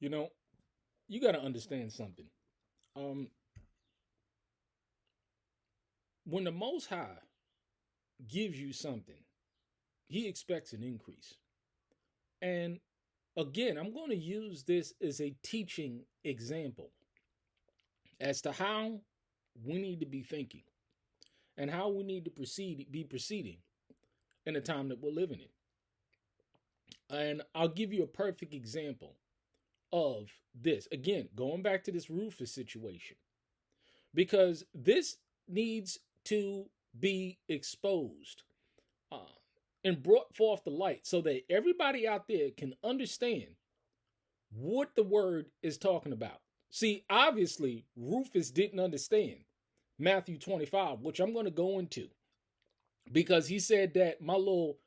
You know, you got to understand something. Um, when the Most High gives you something, He expects an increase. And again, I'm going to use this as a teaching example as to how we need to be thinking and how we need to be proceeding in the time that we're living in. And I'll give you a perfect example of this. Again, going back to this Rufus situation, because this needs to be exposed uh, and brought forth the light so that everybody out there can understand what the word is talking about. See, obviously, Rufus didn't understand Matthew 25, which I'm going to go into, because he said that my little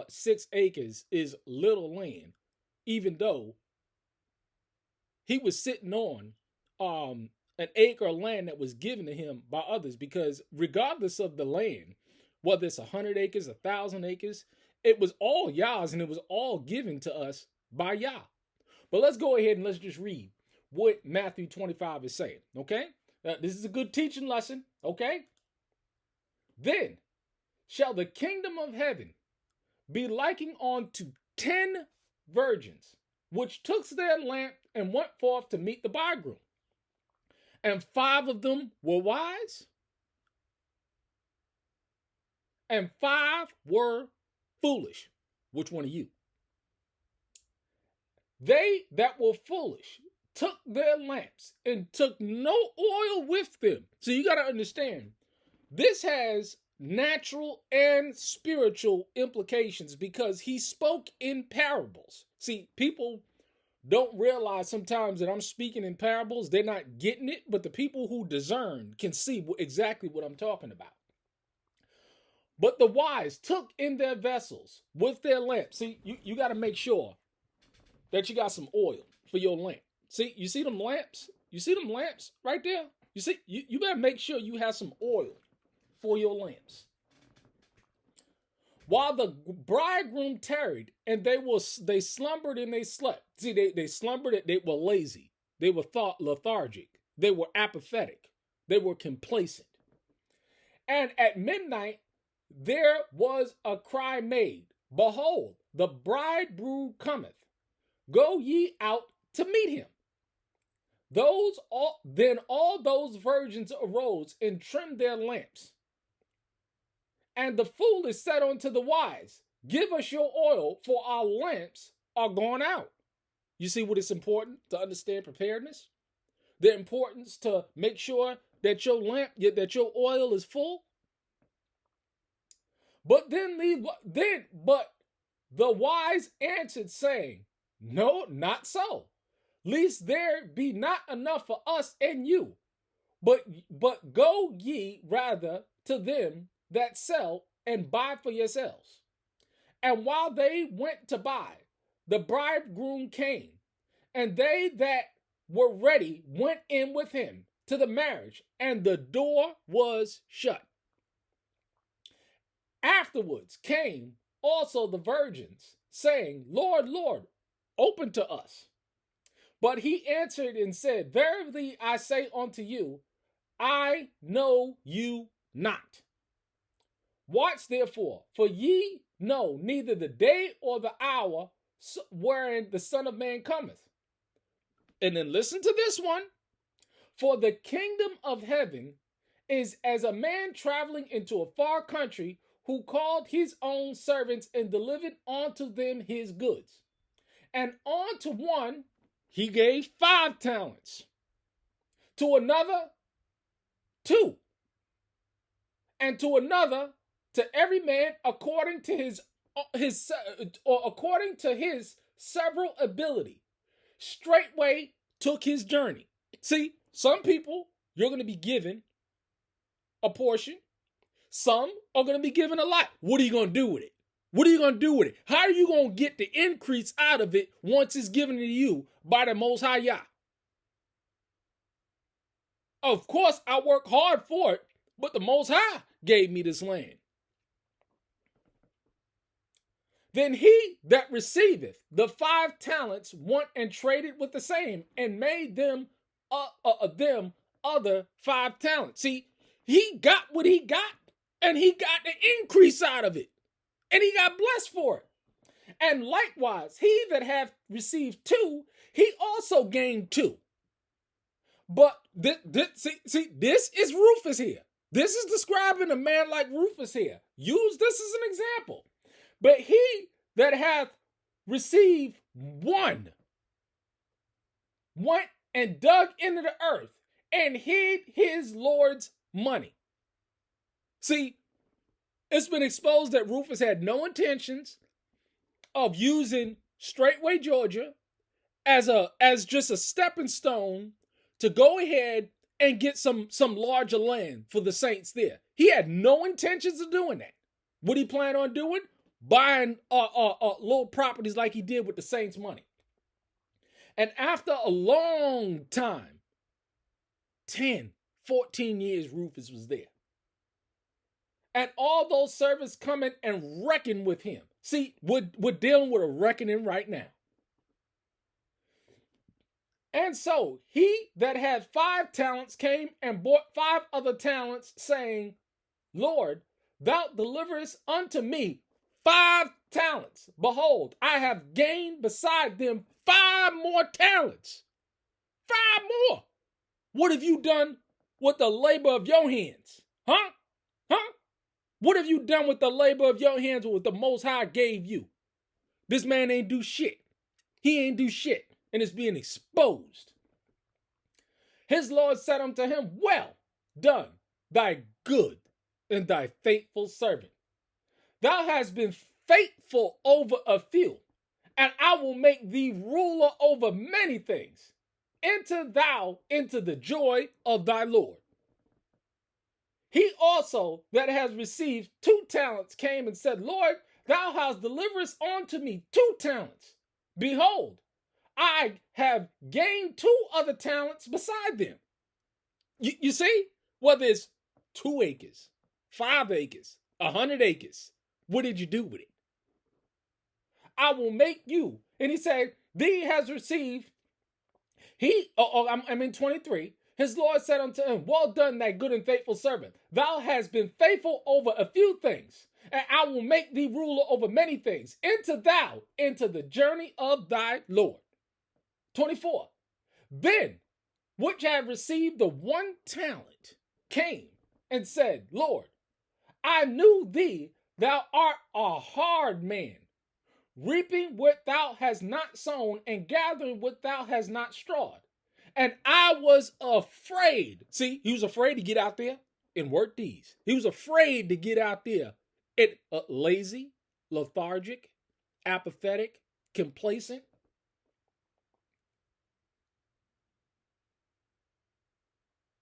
6 acres is little land, even though he was sitting on an acre of land that was given to him by others. Because regardless of the land, whether it's 100 acres, 1,000 acres, it was all Yah's and it was all given to us by Yah. But let's go ahead and let's just read what Matthew 25 is saying. Okay, this is a good teaching lesson. Okay, then shall the kingdom of heaven be likened unto 10 virgins, which took their lamp and went forth to meet the bridegroom. And 5 of them were wise, and 5 were foolish. Which one are you? They that were foolish took their lamps and took no oil with them. So you got to understand, this has natural and spiritual implications because he spoke in parables. See, people don't realize sometimes that I'm speaking in parables. They're not getting it, but the people who discern can see exactly what I'm talking about. But the wise took in their vessels with their lamps. See, you got to make sure that you got some oil for your lamp. See, you see them lamps? You see them lamps right there? You see, you better make sure you have some oil for your lamps. While the bridegroom tarried, and they slumbered and they slept. See, they slumbered, they were lazy, they were lethargic, they were apathetic, they were complacent. And at midnight there was a cry made, behold, the bridegroom cometh. Go ye out to meet him. Then all those virgins arose and trimmed their lamps. And the foolish said unto the wise, give us your oil, for our lamps are gone out. You see what it's important to understand preparedness? The importance to make sure that your oil is full. But the wise answered, saying, no, not so. Lest there be not enough for us and you. But go ye rather to them that sell and buy for yourselves. And while they went to buy, the bridegroom came, and they that were ready went in with him to the marriage, and the door was shut. Afterwards came also the virgins, saying, Lord, Lord, open to us. But he answered and said, verily I say unto you, I know you not. Watch therefore, for ye know neither the day or the hour wherein the Son of Man cometh. And then listen to this one. For the kingdom of heaven is as a man traveling into a far country, who called his own servants and delivered unto them his goods. And unto one he gave 5 talents, to another 2, and to another, to every man according to his several ability. Straightway took his journey. See, some people you're going to be given a portion. Some are going to be given a lot. What are you going to do with it? What are you going to do with it? How are you going to get the increase out of it once it's given to you by the Most High Yah? Of course, I work hard for it, but the Most High gave me this land. Then he that receiveth the 5 talents went and traded with the same, and made them other 5 talents. See, he got what he got, and he got the increase out of it, and he got blessed for it. And likewise, he that hath received 2, he also gained 2. But see, this is Rufus here. This is describing a man like Rufus here. Use this as an example. But he that hath received 1 went and dug into the earth and hid his Lord's money. See, it's been exposed that Rufus had no intentions of using Straightway Georgia as just a stepping stone to go ahead and get some larger land for the saints there. He had no intentions of doing that. What he planned on doing? Buying little properties like he did with the saints' money. And after a long time, 10, 14 years, Rufus was there. And all those servants coming and reckon with him. See, we're dealing with a reckoning right now. And so he that had 5 talents came and bought 5 other talents, saying, Lord, thou deliverest unto me 5 talents. Behold, I have gained beside them 5 more talents. 5 more. What have you done with the labor of your hands? Huh? What have you done with the labor of your hands, what the Most High gave you? This man ain't do shit. He ain't do shit. And it's being exposed. His Lord said unto him, well done, thy good and thy faithful servant. Thou hast been faithful over a few, and I will make thee ruler over many things. Enter thou into the joy of thy Lord. He also that has received 2 talents came and said, Lord, thou hast delivered unto me 2 talents. Behold, I have gained 2 other talents beside them. You see, whether it's 2 acres, 5 acres, 100 acres, what did you do with it? I will make you. And he said, thee has received. I'm in 23. His Lord said unto him, well done, thy good and faithful servant. Thou hast been faithful over a few things, and I will make thee ruler over many things. Enter thou into the journey of thy Lord. 24. Then, which had received the 1 talent, came and said, Lord, I knew thee, thou art a hard man, reaping what thou hast not sown, and gathering what thou hast not strawed. And I was afraid. See, he was afraid to get out there and work these. He was afraid to get out there and lazy, lethargic, apathetic, complacent.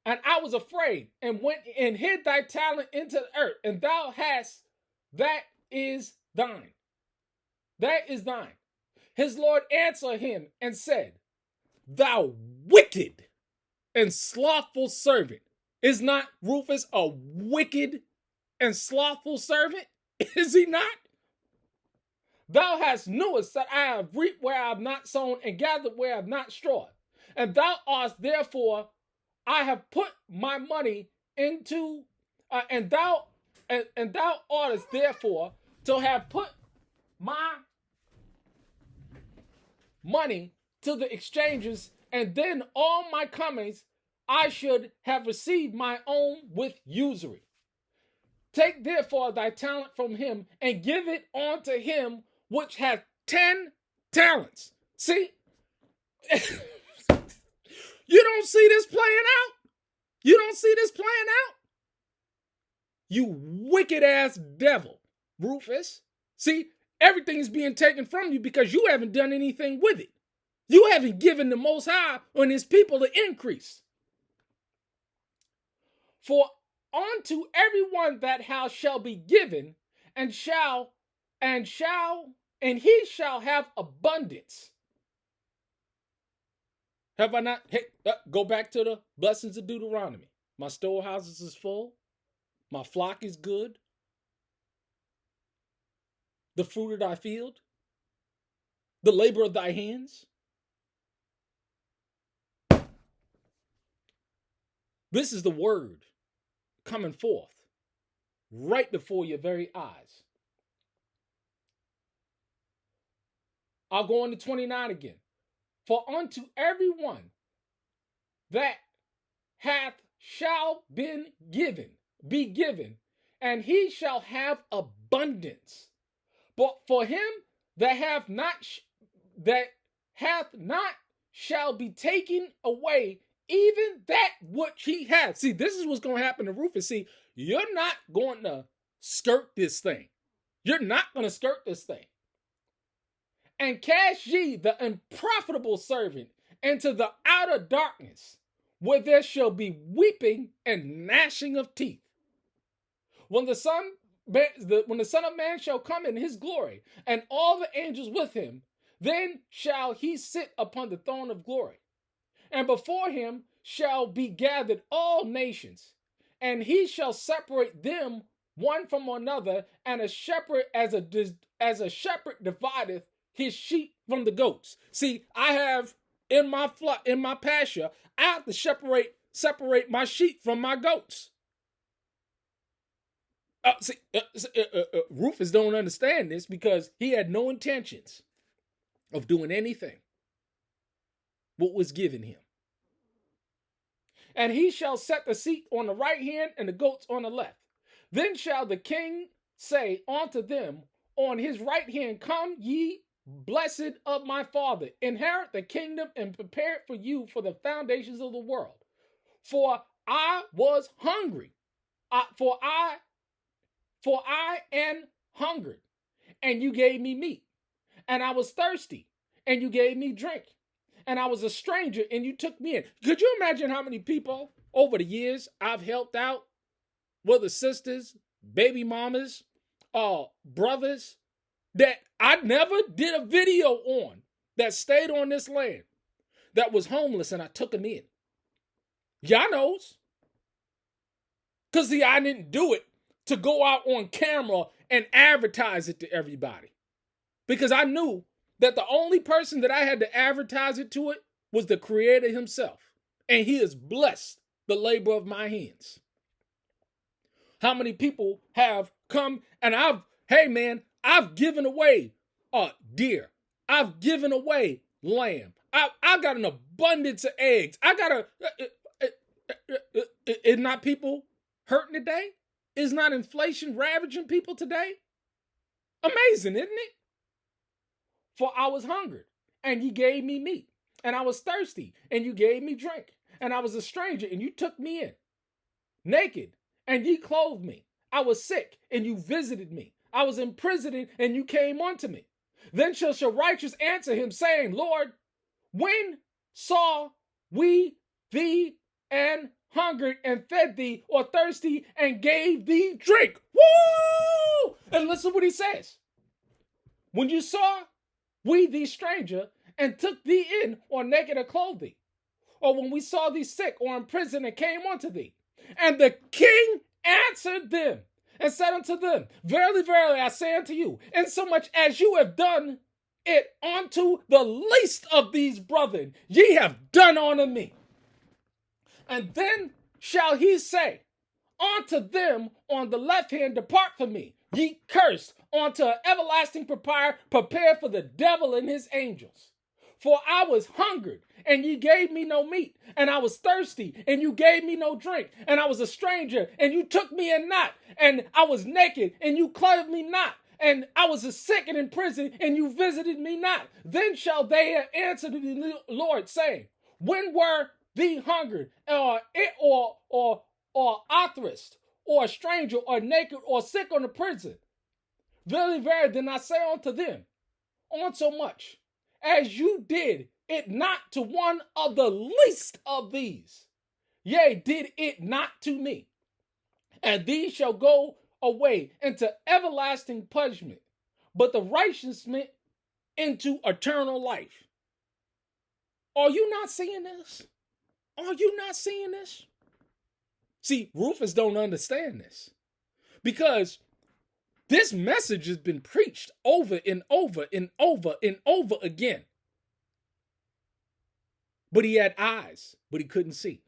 And I was afraid and went and hid thy talent into the earth, and thou hast, that is thine. That is thine. His Lord answered him and said, thou wicked and slothful servant. Is not Rufus a wicked and slothful servant? Is he not? Thou hast knewest that I have reaped where I have not sown, and gathered where I have not strawed. And thou art therefore, I have put my money into, and thou oughtest therefore to have put my money to the exchanges, and then all my comings I should have received my own with usury. Take therefore thy talent from him, and give it unto him which hath 10 talents. See? You don't see this playing out? You don't see this playing out? You wicked ass devil, Rufus. See, everything is being taken from you because you haven't done anything with it. You haven't given the Most High and his people the increase. For unto everyone that house shall be given, and he shall have abundance. Have I not? Hey, go back to the blessings of Deuteronomy. My storehouses is full. My flock is good. the fruit of thy field, the labor of thy hands? This is the word coming forth right before your very eyes. I'll go on to 29 again. For unto everyone that hath shall be given, and he shall have abundance. But for him that hath not shall be taken away even that which he hath. See, this is what's going to happen to Rufus. See, you're not going to skirt this thing. You're not going to skirt this thing. And cast ye the unprofitable servant into the outer darkness, where there shall be weeping and gnashing of teeth. When the Son of Man shall come in his glory, and all the angels with him, then shall he sit upon the throne of glory. And before him shall be gathered all nations, and he shall separate them one from another, and as a shepherd divideth his sheep from the goats. See, I have in my pasture, I have to separate my sheep from my goats. Rufus don't understand this because he had no intentions of doing anything what was given him. And he shall set the seat on the right hand and the goats on the left. Then shall the king say unto them on his right hand, Come ye, blessed of my Father, inherit the kingdom and prepare it for you for the foundations of the world. For I was hungry, for I am hungered, and you gave me meat. And I was thirsty, and you gave me drink. And I was a stranger, and you took me in. Could you imagine how many people over the years I've helped out? Whether sisters, baby mamas, brothers, that I never did a video on, that stayed on this land, that was homeless, and I took them in. Y'all knows. Because see, I didn't do it to go out on camera and advertise it to everybody. Because I knew that the only person that I had to advertise it to it was the Creator himself. And he has blessed the labor of my hands. How many people have come and I've given away deer. I've given away lamb. I got an abundance of eggs. Is not people hurting today? Is not inflation ravaging people today? Amazing, isn't it? For I was hungered, and you gave me meat. And I was thirsty, and you gave me drink. And I was a stranger, and you took me in. Naked, and ye clothed me. I was sick, and you visited me. I was in prison, and you came unto me. Then shall righteous answer him, saying, Lord, when saw we thee and hungered and fed thee, or thirsty and gave thee drink? Woo! And listen what he says. When you saw we thee stranger and took thee in, or naked or clothed thee, or when we saw thee sick or in prison and came unto thee. And the king answered them and said unto them, Verily, verily, I say unto you, insomuch as you have done it unto the least of these brethren, ye have done unto me. And then shall he say unto them on the left hand, Depart from me, ye cursed, unto an everlasting fire prepared for the devil and his angels. For I was hungered, and ye gave me no meat, and I was thirsty, and you gave me no drink, and I was a stranger, and you took me in not, and I was naked, and you clothed me not, and I was a sick and in prison, and you visited me not. Then shall they answer to the Lord, saying, When were thee hungered, or athirst, or a stranger, or naked, or sick, or in prison? Verily, verily, then I say unto them, on so much as you did it not to one of the least of these, yea, did it not to me. And these shall go away into everlasting punishment, but the righteous into eternal life. Are you not seeing this? Are you not seeing this? See, Rufus don't understand this, because This message has been preached over and over and over and over again. But he had eyes, but he couldn't see.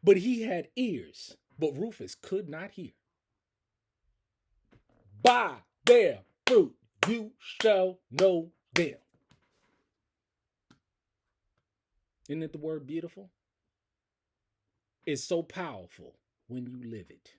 But he had ears, but Rufus could not hear. By their fruit you shall know them. Isn't it the word beautiful? It's so powerful when you live it.